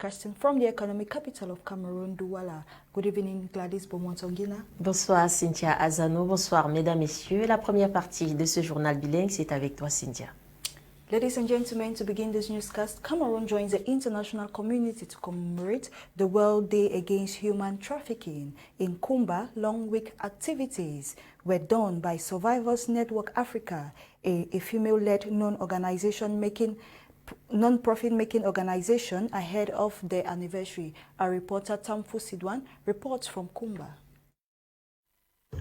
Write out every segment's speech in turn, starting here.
broadcasting from the economic capital of Cameroon, Douala. Good evening, Gladyse Bomotoguina. Bonsoir Cynthia Azanu, bonsoir mesdames, messieurs. La première partie de ce journal bilingue, c'est avec toi Cynthia. Ladies and gentlemen, to begin this newscast, Cameroon joins the international community to commemorate the World Day Against Human Trafficking. In Kumba, long week activities were done by Survivors Network Africa, a female-led non-profit making organization ahead of their anniversary. Our reporter Tamfu Sidwan reports from Kumba.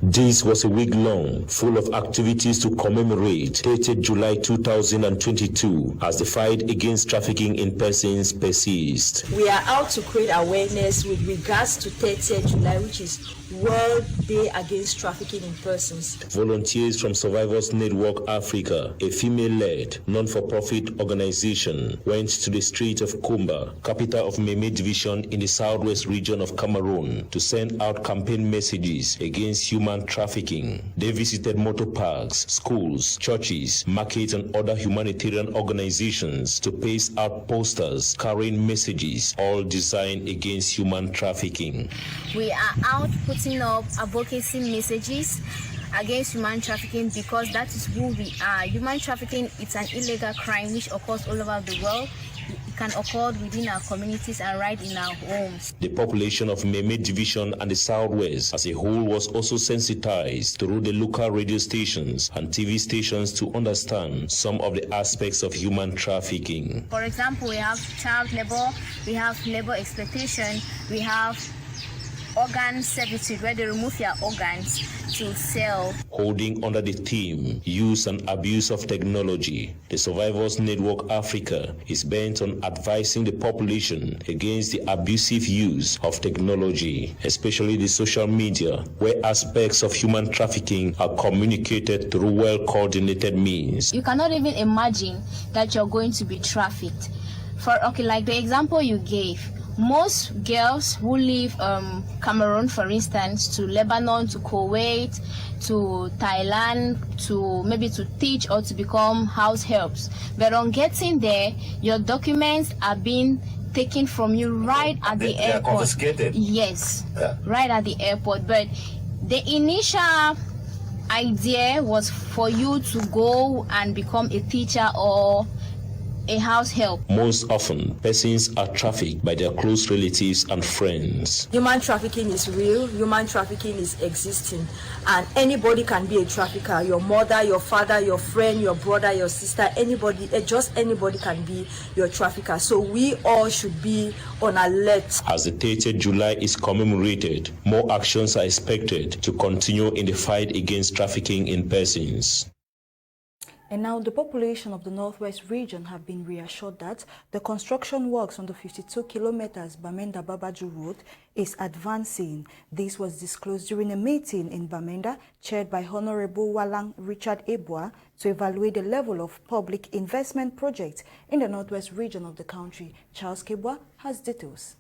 This was a week long, full of activities to commemorate 30th July 2022 as the fight against trafficking in persons persists. We are out to create awareness with regards to 30th July, which is World Day Against Trafficking in Persons. Volunteers from Survivors Network Africa, a female-led, non-for-profit organization, went to the street of Kumba, capital of Meme Division in the southwest region of Cameroon, to send out campaign messages against human trafficking. They visited motor parks, schools, churches, markets, and other humanitarian organizations to paste out posters carrying messages, all designed against human trafficking. We are out putting up advocacy messages against human trafficking because that is who we are. Human trafficking is an illegal crime which occurs all over the world. It can occur within our communities and right in our homes. The population of Meme Division and the Southwest as a whole was also sensitized through the local radio stations and TV stations to understand some of the aspects of human trafficking. For example, we have child labor, we have labor exploitation, we have organ servitude where they remove your organs to sell. Holding under the theme Use and Abuse of Technology, the Survivors Network Africa is bent on advising the population against the abusive use of technology, especially the social media, where aspects of human trafficking are communicated through well-coordinated means. You cannot even imagine that you're going to be trafficked. Like the example you gave, most girls who leave Cameroon, for instance, to Lebanon, to Kuwait, to Thailand, to maybe to teach or to become house helps. But on getting there, your documents are being taken from you right at the airport. They are confiscated. Yes, right at the airport. But the initial idea was for you to go and become a teacher or a house help. Most often, persons are trafficked by their close relatives and friends. Human trafficking is real. Human trafficking is existing. And anybody can be a trafficker. Your mother, your father, your friend, your brother, your sister, anybody, just anybody can be your trafficker. So we all should be on alert. As the 30th July is commemorated, more actions are expected to continue in the fight against trafficking in persons. And now the population of the Northwest region have been reassured that the construction works on the 52 kilometers Bamenda-Babaju Road is advancing. This was disclosed during a meeting in Bamenda chaired by Honorable Walang Richard Ebwa to evaluate the level of public investment projects in the Northwest region of the country. Charles Kebwa has details.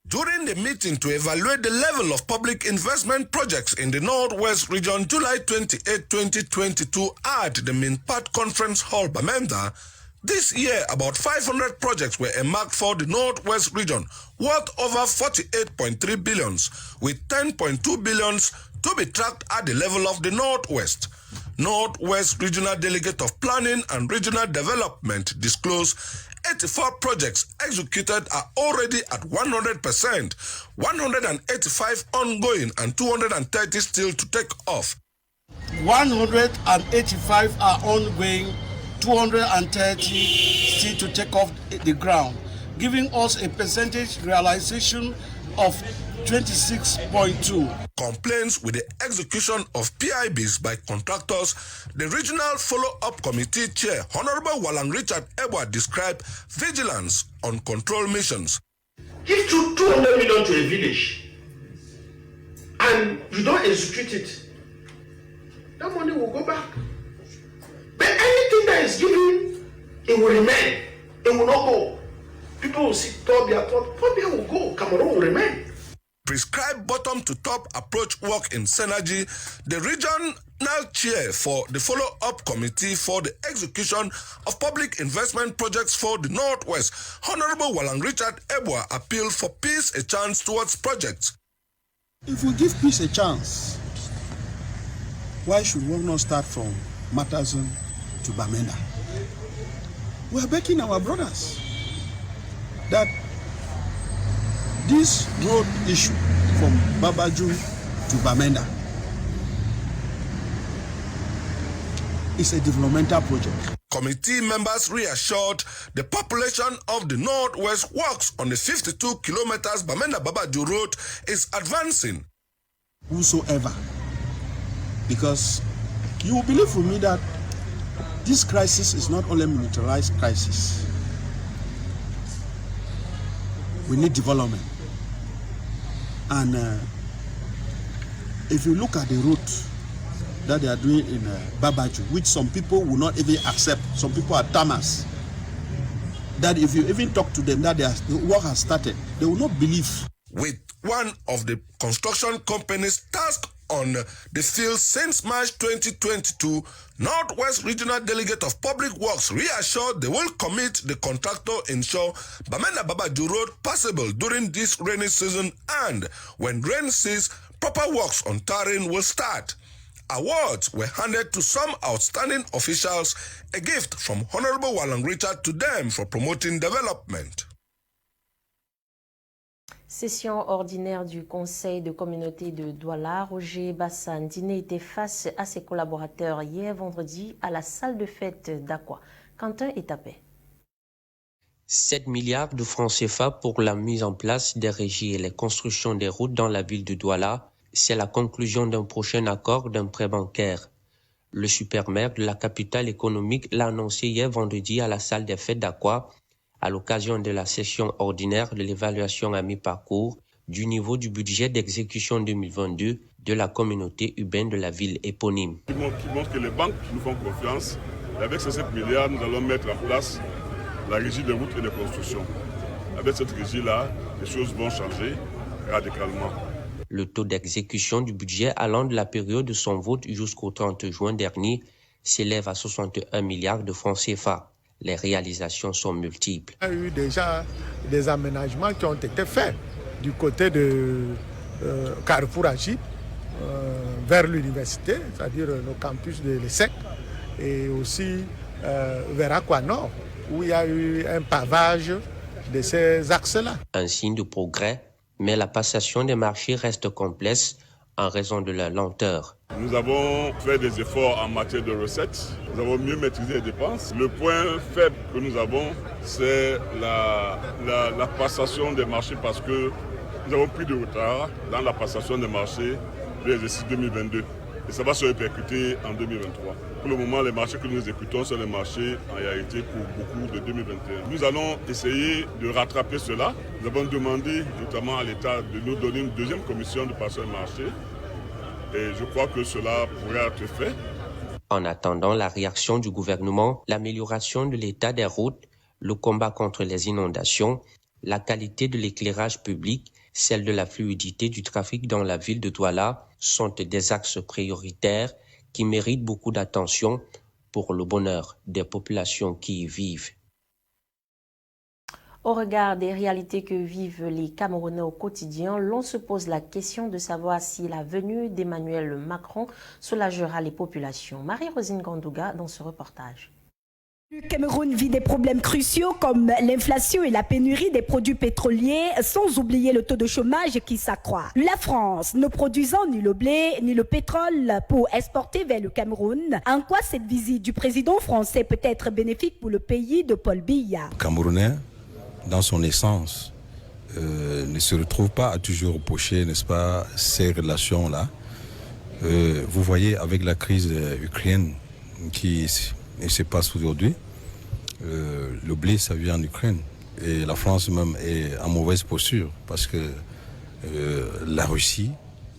During the meeting to evaluate the level of public investment projects in the Northwest region, July 28, 2022, at the Minpat Conference Hall, Bamenda, this year about 500 projects were earmarked for the Northwest region, worth over 48.3 billions, with 10.2 billions to be tracked at the level of the Northwest. Northwest Regional Delegate of Planning and Regional Development disclosed 84 projects executed are already at 100%, 185 ongoing and 230 still to take off. 185 are ongoing, 230 still to take off the ground, giving us a percentage realization of 26.2. Complaints with the execution of PIBs by contractors, the Regional Follow-Up Committee Chair, Honorable Walang Richard Ebwa, described vigilance on control missions. Give 200 million to a village and you don't execute it, that money will go back. But anything that is given, it will remain. It will not go. People will see Tobia will go. Cameroon will remain. prescribed bottom-to-top approach work in synergy, the regional chair for the follow-up committee for the execution of public investment projects for the Northwest, Honorable Walang Richard Ebwa, appealed for peace a chance towards projects. If we give peace a chance, why should we not start from Matazan to Bamenda? We are begging our brothers that this road issue from Babaju to Bamenda is a developmental project. Committee members reassured the population of the Northwest works on the 52 kilometers Bamenda-Babaju road is advancing. Whosoever, because you will believe with me that this crisis is not only a militarized crisis. We need development. And if you look at the route that they are doing in Babaju, which some people will not even accept, some people are tamas, that if you even talk to them that the work has started, they will not believe. With one of the construction companies tasked on the field since March 2022, Northwest Regional Delegate of Public Works reassured they will commit the contractor ensure Bamenda-Babaju Road passable during this rainy season, and when rain ceases, proper works on tarring will start. Awards were handed to some outstanding officials, a gift from Honorable Walang Richard to them for promoting development. Session ordinaire du Conseil de communauté de Douala, Roger Bassandine était face à ses collaborateurs hier vendredi à la salle de fête d'Aqua. Quentin Etapé. 7 milliards de francs CFA pour la mise en place des régies et les constructions des routes dans la ville de Douala, c'est la conclusion d'un prochain accord d'un prêt bancaire. Le supermaire de la capitale économique l'a annoncé hier vendredi à la salle des fêtes d'Aqua, à l'occasion de la session ordinaire de l'évaluation à mi-parcours du niveau du budget d'exécution 2022 de la communauté urbaine de la ville éponyme. Qui montre que les banques nous font confiance. Et avec ces 7 milliards, nous allons mettre en place la régie des routes et des constructions. Avec cette régie-là, les choses vont changer radicalement. Le taux d'exécution du budget allant de la période de son vote jusqu'au 30 juin dernier s'élève à 61 milliards de francs CFA. Les réalisations sont multiples. Il y a eu déjà des aménagements qui ont été faits du côté de Carrefour Agip vers l'université, c'est-à-dire le campus de l'ESSEC, et aussi vers Aqua Nord, où il y a eu un pavage de ces axes-là. Un signe de progrès, mais la passation des marchés reste complexe en raison de la lenteur. Nous avons fait des efforts en matière de recettes, nous avons mieux maîtrisé les dépenses. Le point faible que nous avons, c'est la passation des marchés, parce que nous avons pris de retard dans la passation des marchés de l'exercice 2022. Et ça va se répercuter en 2023. Pour le moment, les marchés que nous exécutons sont les marchés en réalité pour beaucoup de 2021. Nous allons essayer de rattraper cela. Nous avons demandé notamment à l'État de nous donner une deuxième commission de passation des marchés. Et je crois que cela pourrait être fait. En attendant la réaction du gouvernement, l'amélioration de l'état des routes, le combat contre les inondations, la qualité de l'éclairage public, celle de la fluidité du trafic dans la ville de Douala sont des axes prioritaires qui méritent beaucoup d'attention pour le bonheur des populations qui y vivent. Au regard des réalités que vivent les Camerounais au quotidien, l'on se pose la question de savoir si la venue d'Emmanuel Macron soulagera les populations. Marie-Rosine Gandouga dans ce reportage. Le Cameroun vit des problèmes cruciaux comme l'inflation et la pénurie des produits pétroliers, sans oublier le taux de chômage qui s'accroît. La France, ne produisant ni le blé ni le pétrole pour exporter vers le Cameroun, en quoi cette visite du président français peut être bénéfique pour le pays de Paul Biya? Camerounais, dans son essence, ne se retrouve pas à toujours reprocher, n'est-ce pas, ces relations-là. Vous voyez, avec la crise ukrainienne qui se passe aujourd'hui, le blé, ça vient en Ukraine. Et la France même est en mauvaise posture parce que la Russie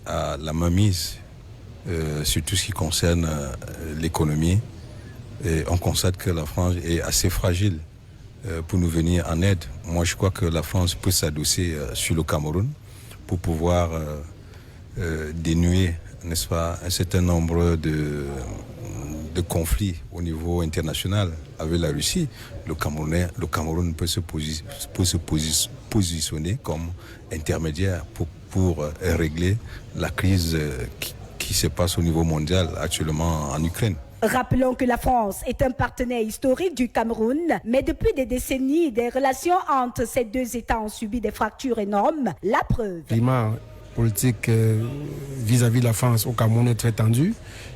a la mainmise sur tout ce qui concerne l'économie. Et on constate que la France est assez fragile pour nous venir en aide. Moi, je crois que la France peut s'adosser sur le Cameroun pour pouvoir dénouer, n'est-ce pas, un certain nombre de conflits au niveau international avec la Russie. Le Cameroun peut se positionner comme intermédiaire pour régler la crise qui se passe au niveau mondial actuellement en Ukraine. Rappelons que la France est un partenaire historique du Cameroun, mais depuis des décennies, des relations entre ces deux États ont subi des fractures énormes. La preuve. Le climat politique vis-à-vis de la France au Cameroun est très tendu.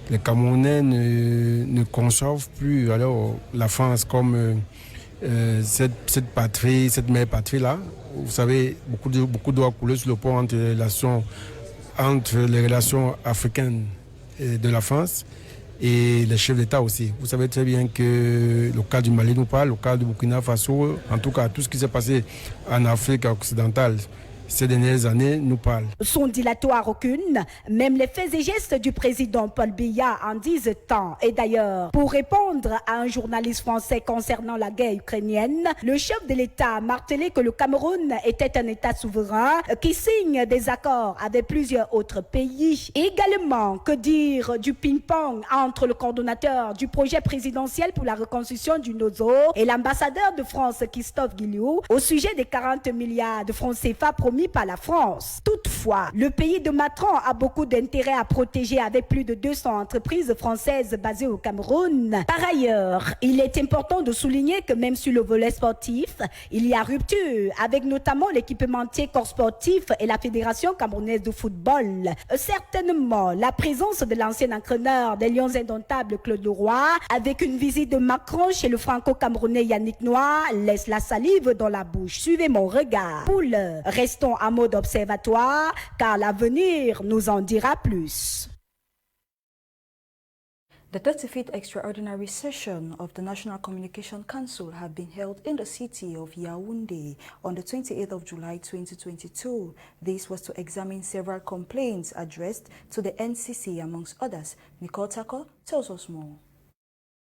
Les Camerounais ne conçoivent plus alors la France comme cette patrie, cette mère patrie-là. Vous savez, beaucoup d'eau a coulé sur le pont entre les relations africaines de la France et les chefs d'État aussi. Vous savez très bien que le cas du Mali nous parle, le cas du Burkina Faso, en tout cas tout ce qui s'est passé en Afrique occidentale ces dernières années nous parle. Son dilatoire aucune, même les faits et gestes du président Paul Biya en disent tant. Et d'ailleurs, pour répondre à un journaliste français concernant la guerre ukrainienne, le chef de l'État a martelé que le Cameroun était un État souverain qui signe des accords avec plusieurs autres pays. Également, que dire du ping-pong entre le coordonnateur du projet présidentiel pour la reconstruction du Nozo et l'ambassadeur de France Christophe Guilliou au sujet des 40 milliards de francs CFA promis par la France. Toutefois, le pays de Macron a beaucoup d'intérêt à protéger avec plus de 200 entreprises françaises basées au Cameroun. Par ailleurs, il est important de souligner que même sur le volet sportif, il y a rupture avec notamment l'équipementier corps sportif et la Fédération camerounaise de football. Certainement, la présence de l'ancien entraîneur des Lions indomptables Claude Leroy avec une visite de Macron chez le franco-camerounais Yannick Noah laisse la salive dans la bouche. Suivez mon regard. Pour l'heure, restons en mode observatoire, car l'avenir nous en dira plus. The 35th extraordinary session of the National Communication Council have been held in the city of Yaoundé on the 28th of July 2022. This was to examine several complaints addressed to the NCC, amongst others. Nicole Tako tells us more.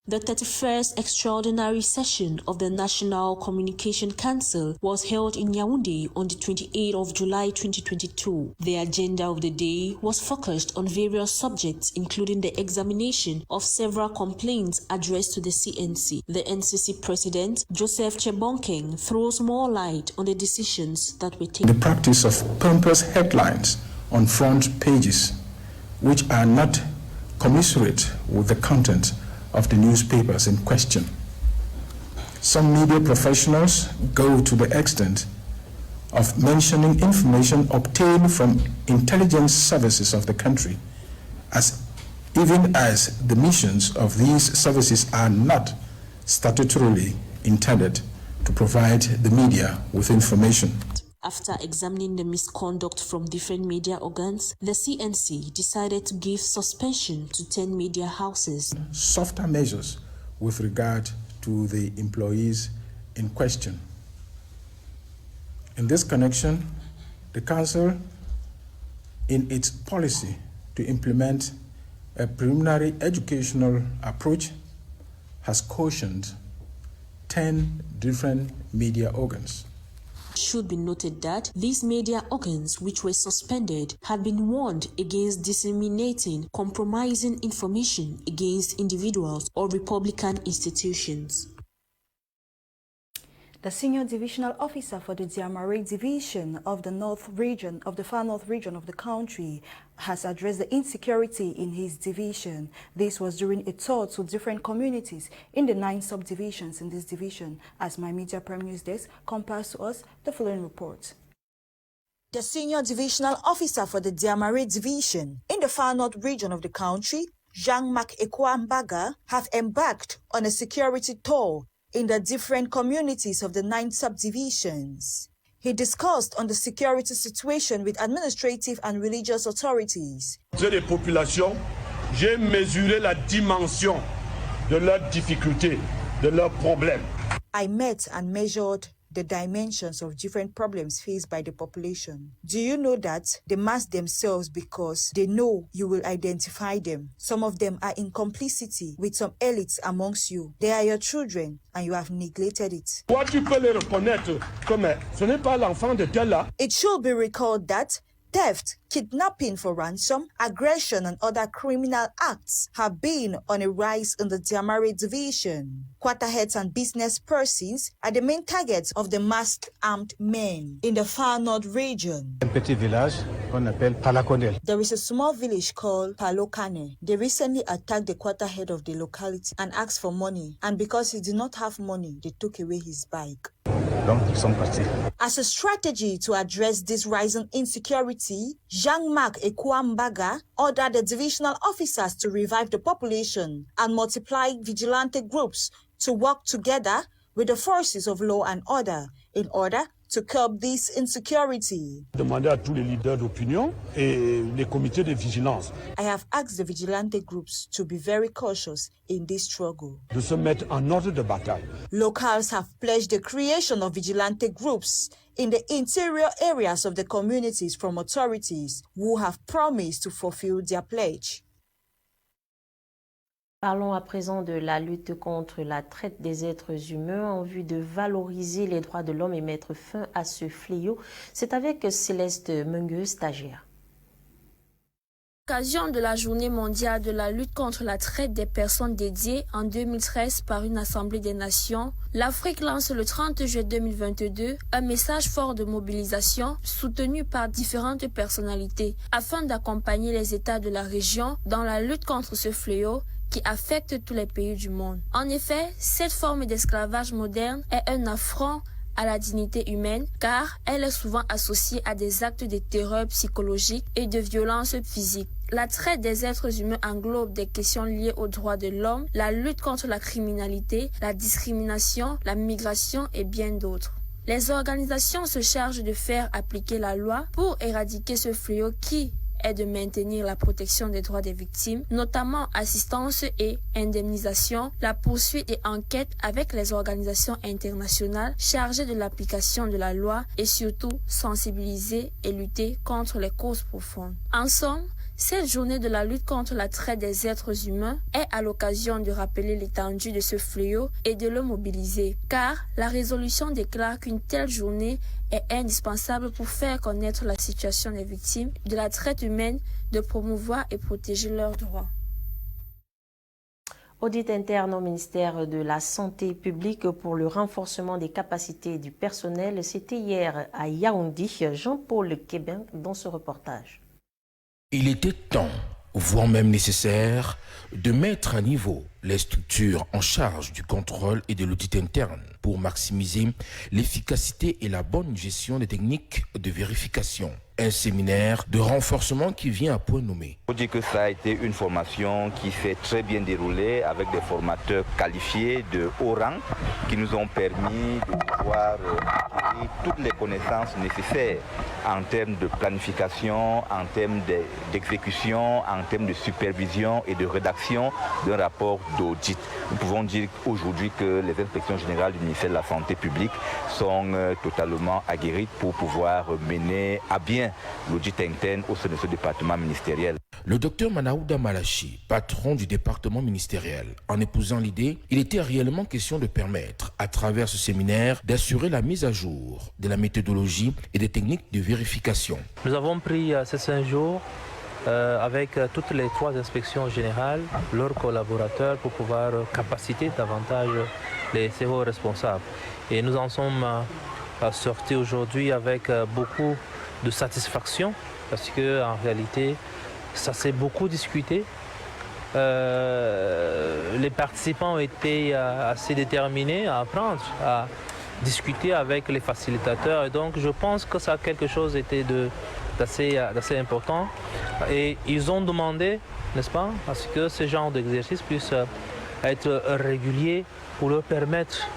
The 31st extraordinary session of the National Communication Council was held in Yaoundé on the 28th of July 2022. The agenda of the day was focused on various subjects, including the examination of several complaints addressed to the CNC. The NCC President, Joseph Chebonkeng, throws more light on the decisions that were taken. The practice of pompous headlines on front pages, which are not commensurate with the content of the newspapers in question. Some media professionals go to the extent of mentioning information obtained from intelligence services of the country, even as the missions of these services are not statutorily intended to provide the media with information. After examining the misconduct from different media organs, the CNC decided to give suspension to 10 media houses. Softer measures with regard to the employees in question. In this connection, the Council, in its policy to implement a preliminary educational approach, has cautioned 10 different media organs. It should be noted that these media organs which were suspended had been warned against disseminating compromising information against individuals or Republican institutions. The senior divisional officer for the Diamare division of the North region, of the far north region of the country, has addressed the insecurity in his division. This was during a tour to different communities in the 9 subdivisions in this division. As My Media Prime News Desk compares to us the following report. The senior divisional officer for the Diamare division in the far north region of the country, Jean-Marc Ekwambaga, have embarked on a security tour in the different communities of the 9 subdivisions. He discussed on the security situation with administrative and religious authorities. Les populations, j'ai mesuré la dimension de leurs difficultés, de leurs problèmes. I met and measured the dimensions of different problems faced by the population. Do you know that they mask themselves because they know you will identify them? Some of them are in complicity with some elites amongst you. They are your children and you have neglected it. Toi, tu peux les reconnaître comme ce n'est pas l'enfant de tel là. It should be recalled that Theft, kidnapping for ransom, aggression and other criminal acts have been on a rise in the Diamare division. Quarterheads and business persons are the main targets of the masked armed men in the far north region. Un petit village qu'on appelle Palakonel. There is a small village called Palokane. They recently attacked the quarterhead of the locality and asked for money, and because he did not have money, they took away his bike. As a strategy to address this rising insecurity, Jean-Marc Ekwambaga ordered the divisional officers to revive the population and multiply vigilante groups to work together with the forces of law and order in order to curb this insecurity. Demander à tous les leaders d'opinion et les comités de vigilance I have asked the vigilante groups to be very cautious in this struggle. de se mettre en ordre de bataille. Locals have pledged the creation of vigilante groups in the interior areas of the communities from authorities who have promised to fulfill their pledge. Parlons à présent de la lutte contre la traite des êtres humains en vue de valoriser les droits de l'homme et mettre fin à ce fléau. C'est avec Céleste Mengueux, stagiaire. À l'occasion de la journée mondiale de la lutte contre la traite des personnes dédiée en 2013 par une Assemblée des Nations, l'Afrique lance le 30 juillet 2022 un message fort de mobilisation soutenu par différentes personnalités afin d'accompagner les États de la région dans la lutte contre ce fléau qui affecte tous les pays du monde. En effet, cette forme d'esclavage moderne est un affront à la dignité humaine car elle est souvent associée à des actes de terreur psychologique et de violence physique. La traite des êtres humains englobe des questions liées aux droits de l'homme, la lutte contre la criminalité, la discrimination, la migration et bien d'autres. Les organisations se chargent de faire appliquer la loi pour éradiquer ce fléau qui est de maintenir la protection des droits des victimes, notamment assistance et indemnisation, la poursuite et enquête avec les organisations internationales chargées de l'application de la loi et surtout sensibiliser et lutter contre les causes profondes. En somme, cette journée de la lutte contre la traite des êtres humains est à l'occasion de rappeler l'étendue de ce fléau et de le mobiliser, car la résolution déclare qu'une telle journée est indispensable pour faire connaître la situation des victimes de la traite humaine, de promouvoir et protéger leurs droits. Audit interne au ministère de la Santé publique pour le renforcement des capacités du personnel, c'était hier à Yaoundé. Jean-Paul Kébin dans ce reportage. Il était temps, voire même nécessaire, de mettre à niveau les structures en charge du contrôle et de l'audit interne pour maximiser l'efficacité et la bonne gestion des techniques de vérification. Un séminaire de renforcement qui vient à point nommé. Il faut dire que ça a été une formation qui s'est très bien déroulée avec des formateurs qualifiés de haut rang qui nous ont permis de pouvoir acquérir toutes les connaissances nécessaires en termes de planification, en termes d'exécution, en termes de supervision et de rédaction d'un rapport d'audit. Nous pouvons dire aujourd'hui que les inspections générales du ministère de la Santé publique sont totalement aguerries pour pouvoir mener à bien l'audit interne au sein de ce département ministériel. Le docteur Manaouda Malachi, patron du département ministériel, en épousant l'idée, il était réellement question de permettre, à travers ce séminaire, d'assurer la mise à jour de la méthodologie et des techniques de vérification. Nous avons pris ces 5 jours avec toutes les 3 inspections générales, leurs collaborateurs, pour pouvoir capaciter davantage les CO responsables. Et nous en sommes sortis aujourd'hui avec beaucoup de satisfaction parce qu'en réalité, ça s'est beaucoup discuté. Les participants ont été assez déterminés à apprendre, à discuter avec les facilitateurs. Et donc, je pense que ça a quelque chose d'assez important. Et ils ont demandé, n'est-ce pas, à ce que ce genre d'exercice puisse être régulier pour leur permettre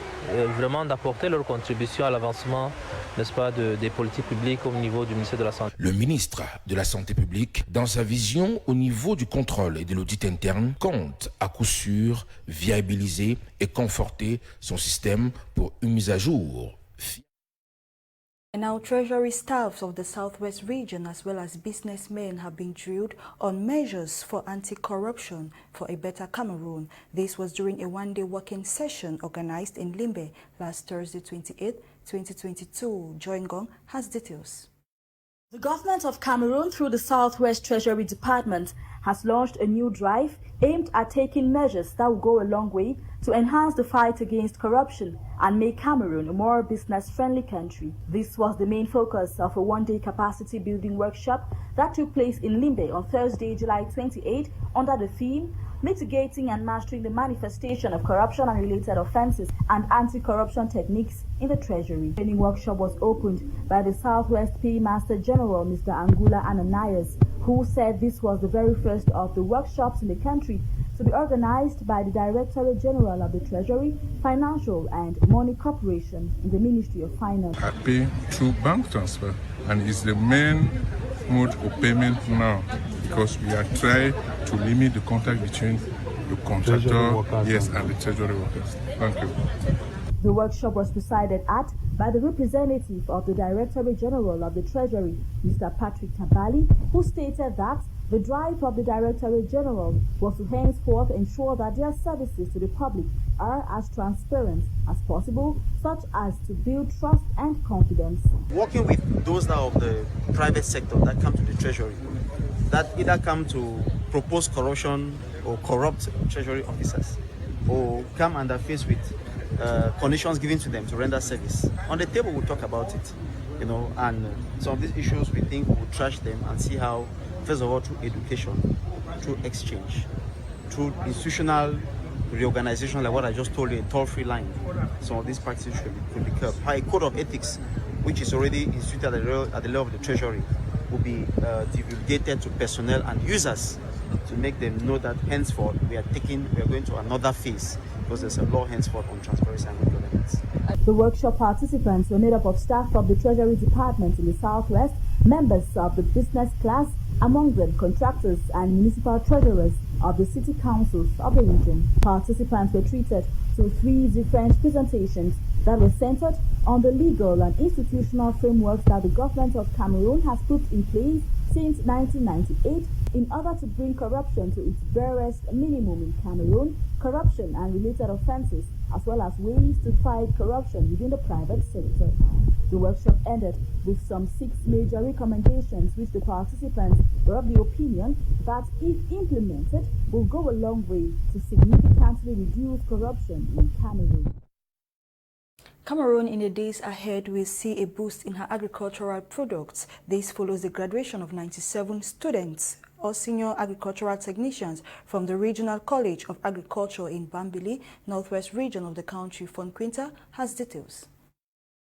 vraiment d'apporter leur contribution à l'avancement, n'est-ce pas, des politiques publiques au niveau du ministère de la Santé. Le ministre de la Santé publique, dans sa vision au niveau du contrôle et de l'audit interne, compte à coup sûr viabiliser et conforter son système pour une mise à jour. And now Treasury staffs of the Southwest region as well as businessmen have been drilled on measures for anti-corruption for a better Cameroon. This was during a one-day working session organized in Limbe last Thursday 28, 2022. Joy Ngong has details. The government of Cameroon, through the Southwest Treasury Department, has launched a new drive aimed at taking measures that will go a long way to enhance the fight against corruption and make Cameroon a more business-friendly country. This was the main focus of a one-day capacity building workshop that took place in Limbe on Thursday, July 28, under the theme Mitigating and Mastering the Manifestation of Corruption and Related Offences and Anti-Corruption Techniques in the Treasury. The training workshop was opened by the Southwest Paymaster General, Mr. Angula Ananias, who said this was the very first of the workshops in the country to be organized by the Directorate General of the Treasury, Financial and Money Corporation in the Ministry of Finance. I pay through bank transfer, and it's the main mode of payment now because we are trying to limit the contact between the contractor, and the treasury workers. Thank you. The workshop was presided at by the representative of the Directorate General of the Treasury, Mr. Patrick Tabali, who stated that the drive of the Directorate General was to henceforth ensure that their services to the public are as transparent as possible, such as to build trust and confidence. Working with those now of the private sector that come to the Treasury, that either come to propose corruption or corrupt Treasury officers, or come under face with conditions given to them to render service. On the table, we'll talk about it, and some of these issues we think we'll trash them and see how, first of all, through education, through exchange, through institutional reorganization, like what I just told you, a toll-free line. Some of these practices should be curbed. How a code of ethics, which is already instituted at the level of the Treasury, will be divulgated to personnel and users to make them know that henceforth we are going to another phase, because there's a law henceforth on transparency and good governance. The workshop participants were made up of staff of the Treasury Department in the Southwest, members of the business class, among them contractors and municipal treasurers of the city councils of the region. Participants were treated to 3 different presentations that were centered on the legal and institutional frameworks that the government of Cameroon has put in place since 1998 in order to bring corruption to its barest minimum in Cameroon, corruption and related offences, as well as ways to fight corruption within the private sector. The workshop ended with some 6 major recommendations which the participants were of the opinion that, if implemented, will go a long way to significantly reduce corruption in Cameroon. Cameroon in the days ahead will see a boost in her agricultural products. This follows the graduation of 97 students or senior agricultural technicians from the Regional College of Agriculture in Bambili, northwest region of the country. Fonquinta has details.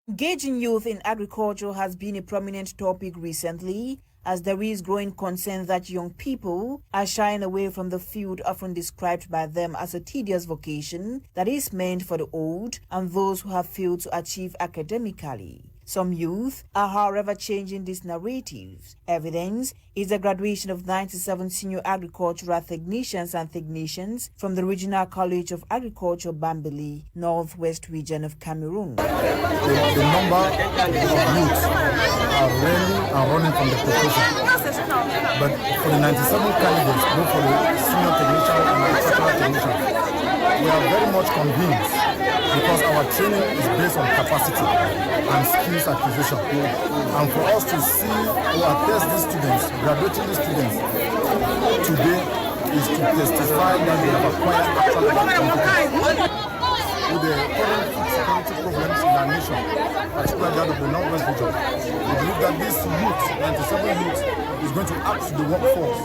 Engaging youth in agriculture has been a prominent topic recently, as there is growing concern that young people are shying away from the field often described by them as a tedious vocation that is meant for the old and those who have failed to achieve academically. Some youth are, however, changing this narrative. Evidence is the graduation of 97 senior agricultural technicians and technicians from the Regional College of Agriculture, Bambili, northwest region of Cameroon. The number of youths are really running from the profession. But for the 97 candidates, both for the senior technician and the agricultural technician, we are very much convinced because our training is based on capacity and skills acquisition. And for us to see or attest these students, graduating these students today, is to testify that they have acquired actual competence. With the current security problems in our nation, particularly that of the Northwest region, we believe that this youth, 97 youth, is going to add to the workforce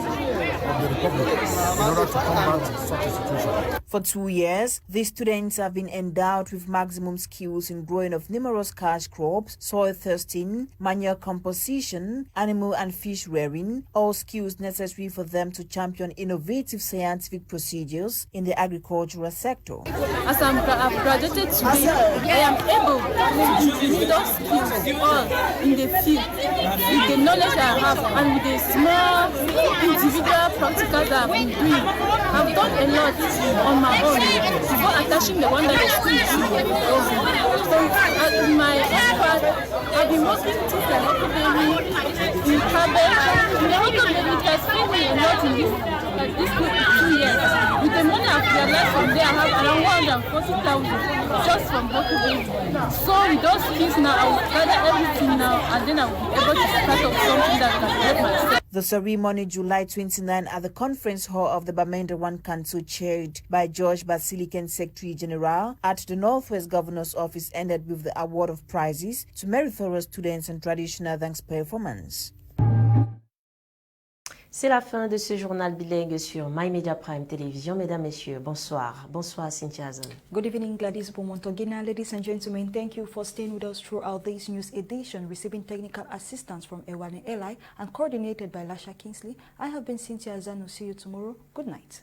of the Republic in order to combat such a situation. For 2 years, these students have been endowed with maximum skills in growing of numerous cash crops, soil testing, manure composition, animal and fish rearing, all skills necessary for them to champion innovative scientific procedures in the agricultural sector. As I've graduated today, I am able to use those skills all in the field with the knowledge I have and with the small individual practicals that I've been doing. I've done a lot on my own before attaching the one that is still in my part, I've been working since the in cabbage. The Huckleberry has paid me a lot in this 2 years. With the money I've realized from there, I have around 140,000 just from Huckleberry. So with those skills now, I will gather everything now and then I will be able to start up something that can help myself. The ceremony, July 29, at the conference hall of the Bamenda One Council, chaired by George Basilican, Secretary General at the Northwest Governor's Office, ended with the award of prizes to meritorious students and traditional dance performance. C'est la fin de ce journal bilingue sur My Media Prime Télévision. Mesdames, Messieurs, bonsoir. Bonsoir, Cynthia Azanu. Good evening, Gladyse, Bomotoguina. Ladies and gentlemen, thank you for staying with us throughout this news edition, receiving technical assistance from Ewane Eli and coordinated by Lasha Kingsley. I have been Cynthia Azanu. See you tomorrow. Good night.